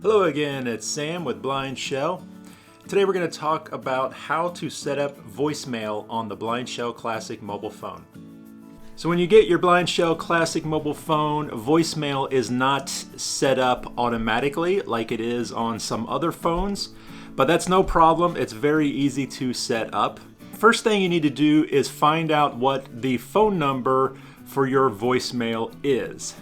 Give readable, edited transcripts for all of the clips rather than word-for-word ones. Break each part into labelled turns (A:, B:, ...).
A: Hello again, it's Sam with BlindShell. Today we're going to talk about how to set up voicemail on the BlindShell Classic mobile phone. So when you get your BlindShell Classic mobile phone, voicemail is not set up automatically like it is on some other phones, but that's no problem. It's very easy to set up. First thing you need to do is find out what the phone number for your voicemail is.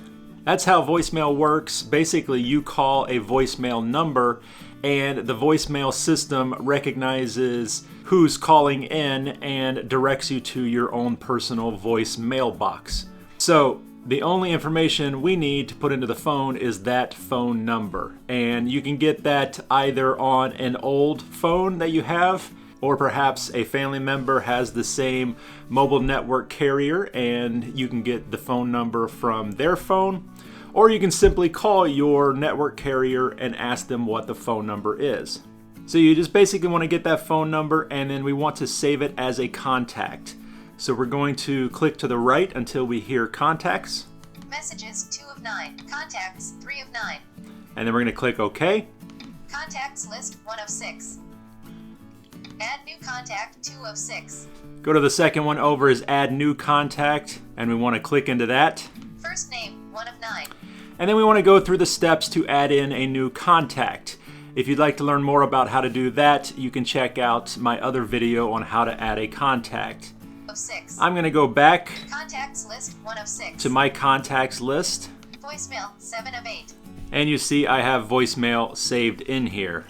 A: That's how voicemail works. Basically, you call a voicemail number and the voicemail system recognizes who's calling in and directs you to your own personal voice mailbox. So the only information we need to put into the phone is that phone number. And you can get that either on an old phone that you have, or perhaps a family member has the same mobile network carrier and you can get the phone number from their phone. Or you can simply call your network carrier and ask them what the phone number is. So you just basically want to get that phone number and then we want to save it as a contact. So we're going to click to the right until we hear contacts.
B: Messages 2 of 9. Contacts 3 of 9.
A: And then we're going to click OK.
B: Contacts list 1 of 6. Add new contact 2 of 6.
A: Go to the second one over is add new contact and we want to click into that.
B: First name 1 of 9.
A: And then we want to go through the steps to add in a new contact. If you'd like to learn more about how to do that, you can check out my other video on how to add a contact.
B: Of 6.
A: I'm going to go back
B: Contacts list 1 of 6.
A: to my contacts list.
B: Voicemail 7 of 8.
A: And you see I have voicemail saved in here.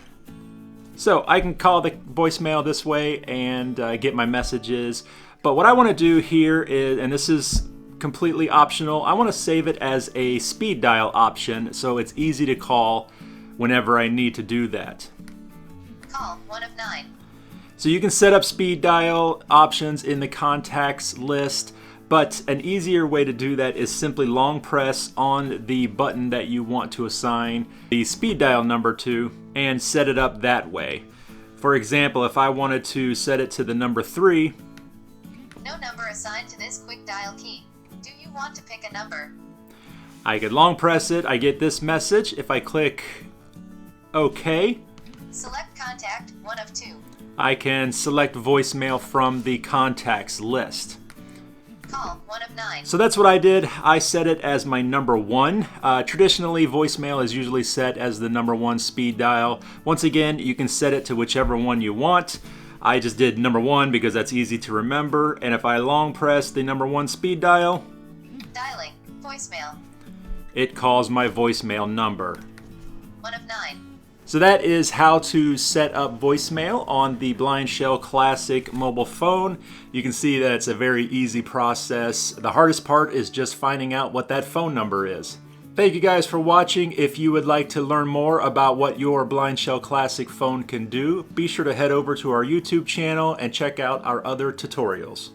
A: So I can call the voicemail this way and get my messages. But what I want to do here is, and this is completely optional, I want to save it as a speed dial option so it's easy to call whenever I need to do that.
B: Call 1 of 9.
A: So you can set up speed dial options in the contacts list, but an easier way to do that is simply long press on the button that you want to assign the speed dial number to and set it up that way. For example, if I wanted to set it to the number 3,
B: No number assigned to this quick dial key. Do you want to pick a number?
A: I could long press it, I get this message. If I click OK,
B: Select contact 1 of 2.
A: I can select voicemail from the contacts list.
B: Call 1 of 9.
A: So that's what I did. I set it as my number 1. Traditionally, voicemail is usually set as the number 1 speed dial. Once again, you can set it to whichever one you want. I just did number 1 because that's easy to remember. And if I long press the number 1 speed dial,
B: Dialing. Voicemail.
A: it calls my voicemail number.
B: 1 of 9.
A: So that is how to set up voicemail on the BlindShell Classic mobile phone. You can see that it's a very easy process. The hardest part is just finding out what that phone number is. Thank you guys for watching. If you would like to learn more about what your BlindShell Classic phone can do, be sure to head over to our YouTube channel and check out our other tutorials.